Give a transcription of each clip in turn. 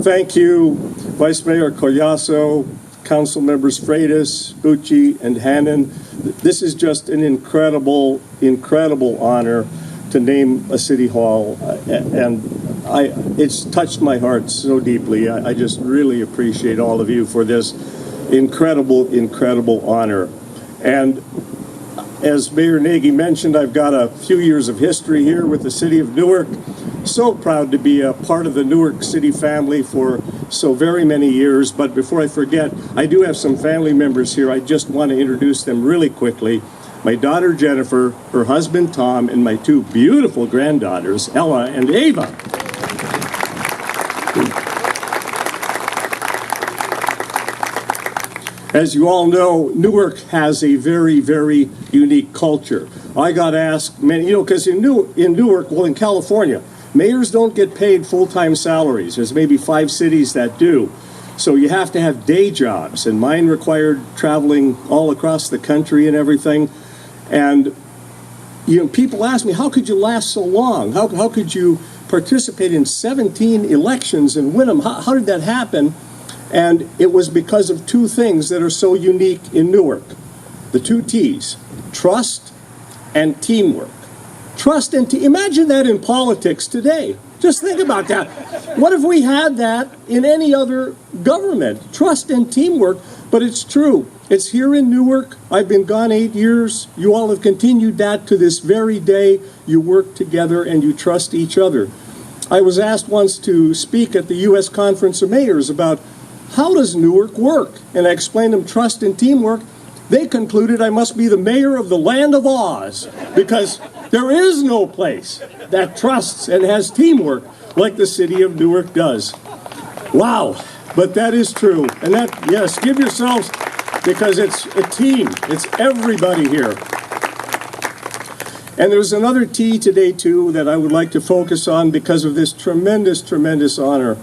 Thank you, Vice Mayor Collazo, Council Members Freitas, Bucci, and Hannon. This is just an incredible, incredible honor to name a city hall, and it's touched my heart so deeply. I just really appreciate all of you for this incredible, incredible honor. And as Mayor Nagy mentioned, I've got a few years of history here with the city of Newark. So proud to be a part of the Newark City family for so very many years. But before I forget, I do have some family members here. I just want to introduce them really quickly. My daughter Jennifer, her husband Tom, and my two beautiful granddaughters, Ella and Ava. As you all know, Newark has a very, very unique culture. I got asked many, because in Newark, well, in California, mayors don't get paid full-time salaries. There's maybe 5 cities that do. So you have to have day jobs, and mine required traveling all across the country and everything. And people ask me, how could you last so long? How could you participate in 17 elections and win them? How did that happen? And it was because of 2 things that are so unique in Newark. The 2 T's, trust and teamwork. Trust and imagine that in politics today. Just think about that. What if we had that in any other government? Trust and teamwork, but it's true. It's here in Newark. I've been gone 8 years. You all have continued that to this very day. You work together and you trust each other. I was asked once to speak at the U.S. Conference of Mayors about how does Newark work? And I explained to them trust and teamwork. They concluded I must be the mayor of the land of Oz, because there is no place that trusts and has teamwork like the city of Newark does. Wow, but that is true. And that, yes, give yourselves, because it's a team. It's everybody here. And there's another T today, too, that I would like to focus on because of this tremendous, tremendous honor.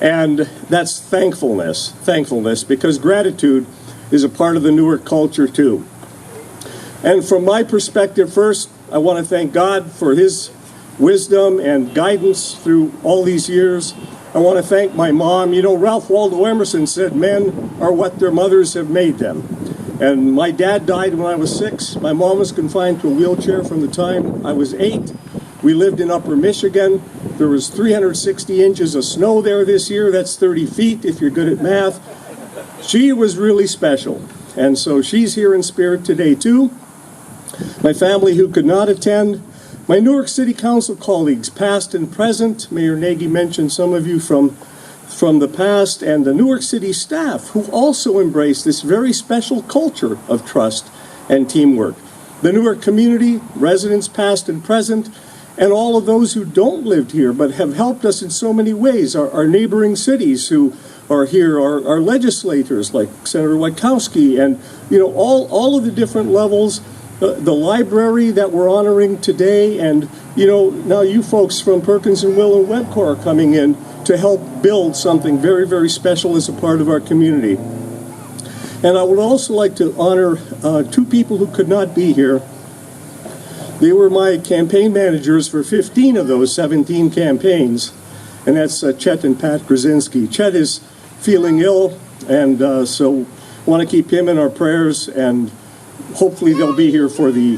And that's thankfulness. Thankfulness, because gratitude is a part of the Newark culture, too. And from my perspective, first, I want to thank God for his wisdom and guidance through all these years. I want to thank my mom. Ralph Waldo Emerson said men are what their mothers have made them. And my dad died when I was 6. My mom was confined to a wheelchair from the time I was 8. We lived in Upper Michigan. There was 360 inches of snow there this year. That's 30 feet if you're good at math. She was really special. And so she's here in spirit today, too. My family who could not attend, my Newark City Council colleagues, past and present. Mayor Nagy mentioned some of you from the past, and the Newark City staff who also embrace this very special culture of trust and teamwork. The Newark community, residents past and present, and all of those who don't live here but have helped us in so many ways, our neighboring cities who are here, our legislators like Senator Wachowski, and all of the different levels. The library that we're honoring today, and now you folks from Perkins and Will and Webcor are coming in to help build something very, very special as a part of our community. And I would also like to honor 2 people who could not be here. They were my campaign managers for 15 of those 17 campaigns, and that's Chet and Pat Krasinski. Chet is feeling ill, and so want to keep him in our prayers, and hopefully they'll be here for the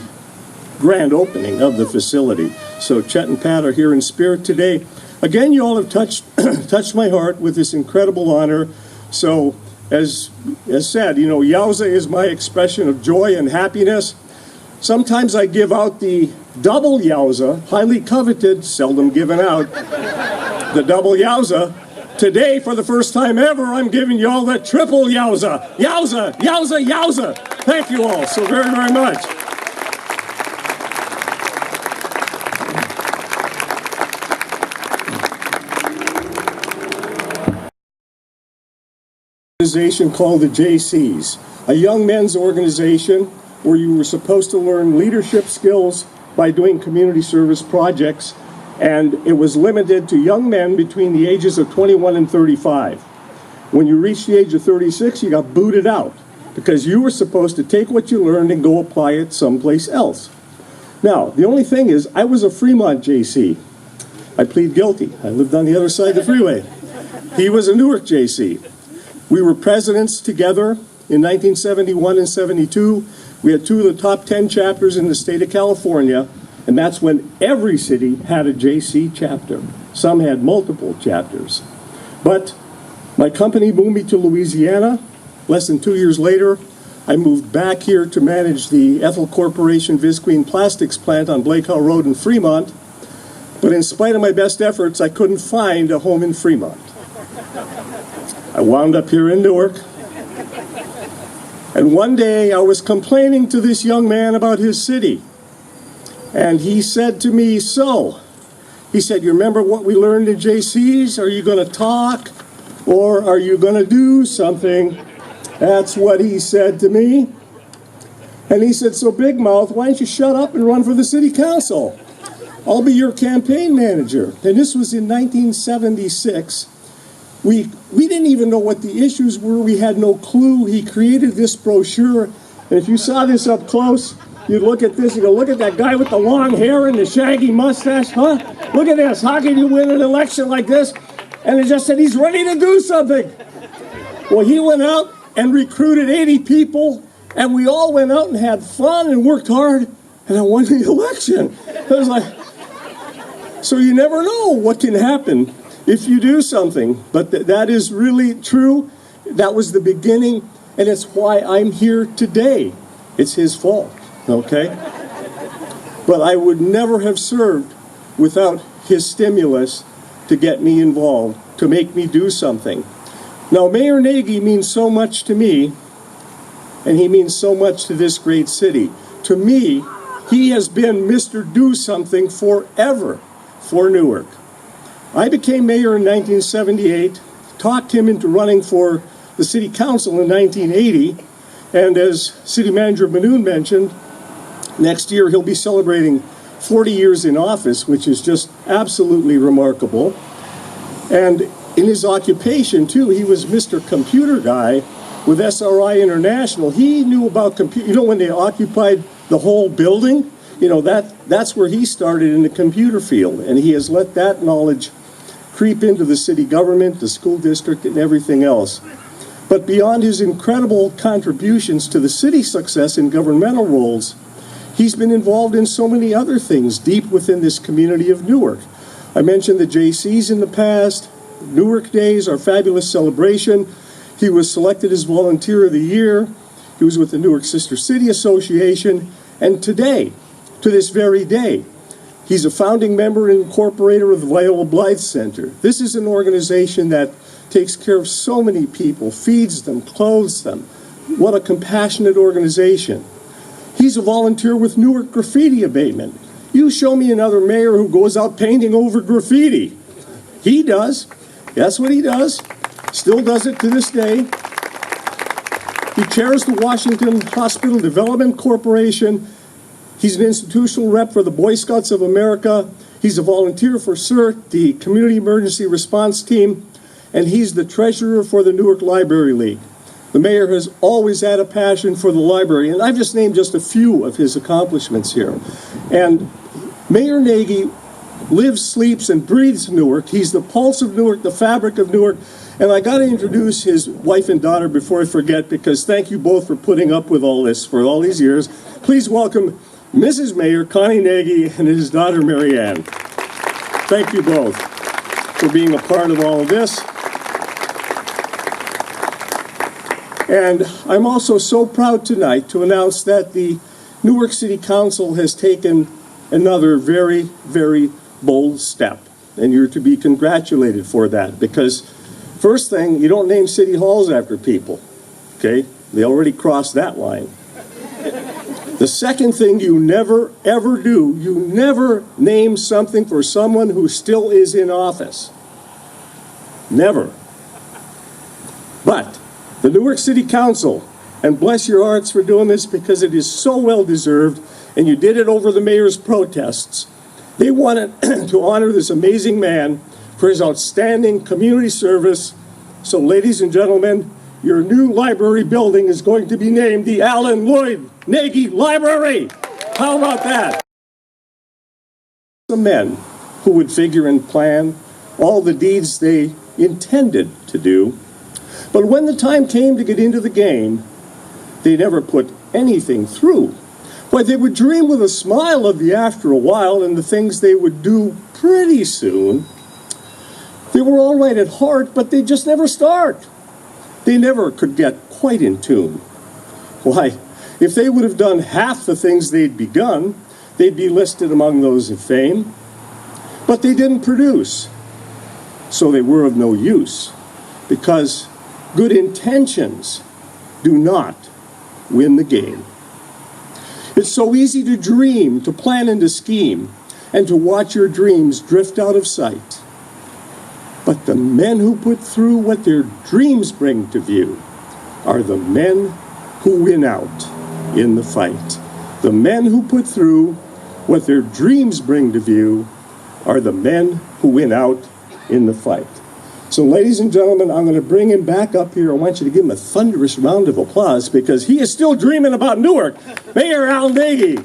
grand opening of the facility. So Chet and Pat are here in spirit today. Again, you all have touched my heart with this incredible honor. So as said, Yowza is my expression of joy and happiness. Sometimes I give out the double Yowza, highly coveted, seldom given out, the double Yowza. Today, for the first time ever, I'm giving you all the triple Yowza. Yowza, Yowza, Yowza. Thank you all so very, very much. Organization called the JCs, a young men's organization where you were supposed to learn leadership skills by doing community service projects, and it was limited to young men between the ages of 21 and 35. When you reached the age of 36, you got booted out because you were supposed to take what you learned and go apply it someplace else. Now, the only thing is, I was a Fremont JC. I plead guilty. I lived on the other side of the freeway. He was a Newark JC. We were presidents together in 1971 and 72. We had 2 of the top 10 chapters in the state of California, and that's when every city had a JC chapter. Some had multiple chapters. But my company moved me to Louisiana. Less than 2 years later, I moved back here to manage the Ethel Corporation Visqueen Plastics plant on Blake Howe Road in Fremont. But in spite of my best efforts, I couldn't find a home in Fremont. I wound up here in Newark. And one day I was complaining to this young man about his city. And he said to me, he said, you remember what we learned in JCs? Are you going to talk or are you going to do something? That's what he said to me. And he said, so Big Mouth, why don't you shut up and run for the city council? I'll be your campaign manager. And this was in 1976. We didn't even know what the issues were. We had no clue. He created this brochure. And if you saw this up close, you'd look at this and go, look at that guy with the long hair and the shaggy mustache, huh? Look at this. How can you win an election like this? And it just said he's ready to do something. Well, he went out and recruited 80 people, and we all went out and had fun and worked hard, and I won the election. I was like, so you never know what can happen if you do something, but that is really true. That was the beginning, and it's why I'm here today. It's his fault, okay? But I would never have served without his stimulus to get me involved, to make me do something. Now, Mayor Nagy means so much to me, and he means so much to this great city. To me, he has been Mr. Do Something forever for Newark. I became mayor in 1978, talked him into running for the city council in 1980, and as City Manager Manoon mentioned, next year he'll be celebrating 40 years in office, which is just absolutely remarkable. And in his occupation, too, he was Mr. Computer Guy with SRI International. He knew about computer. You know, when they occupied the whole building, you know, that's where he started in the computer field. And he has let that knowledge creep into the city government, the school district, and everything else. But beyond his incredible contributions to the city's success in governmental roles, he's been involved in so many other things deep within this community of Newark. I mentioned the JCs in the past, Newark Days, our fabulous celebration. He was selected as Volunteer of the Year. He was with the Newark Sister City Association. And today, to this very day, he's a founding member and incorporator of the Viola Blythe Center. This is an organization that takes care of so many people, feeds them, clothes them. What a compassionate organization. He's a volunteer with Newark Graffiti Abatement. You show me another mayor who goes out painting over graffiti. He does. That's what he does. Still does it to this day. He chairs the Washington Hospital Development Corporation. He's an institutional rep for the Boy Scouts of America. He's a volunteer for CERT, the Community Emergency Response Team, and he's the treasurer for the Newark Library League. The mayor has always had a passion for the library, and I've just named just a few of his accomplishments here. And Mayor Nagy lives, sleeps, and breathes Newark. He's the pulse of Newark, the fabric of Newark. And I got to introduce his wife and daughter before I forget, because thank you both for putting up with all this for all these years. Please welcome Mrs. Mayor Connie Nagy and his daughter Mary Ann. Thank you both for being a part of all of this. And I'm also so proud tonight to announce that the Newark City Council has taken another very, very bold step. And you're to be congratulated for that, because first thing, you don't name city halls after people, okay? They already crossed that line. The second thing you never, ever do, you never name something for someone who still is in office. Never. But the Newark City Council, and bless your hearts for doing this because it is so well deserved, and you did it over the mayor's protests. They wanted to honor this amazing man for his outstanding community service. So ladies and gentlemen, your new library building is going to be named the Allen Lloyd Nagy Library. How about that? The men who would figure and plan all the deeds they intended to do. But when the time came to get into the game, they never put anything through. Why, they would dream with a smile of the after a while and the things they would do pretty soon. They were all right at heart, but they just never start. They never could get quite in tune. Why, if they would have done half the things they'd begun, they'd be listed among those of fame. But they didn't produce, so they were of no use, because good intentions do not win the game. It's so easy to dream, to plan and to scheme, and to watch your dreams drift out of sight. But the men who put through what their dreams bring to view are the men who win out in the fight. The men who put through what their dreams bring to view are the men who win out in the fight. So, ladies and gentlemen, I'm going to bring him back up here. I want you to give him a thunderous round of applause because he is still dreaming about Newark. Mayor Al Nagy.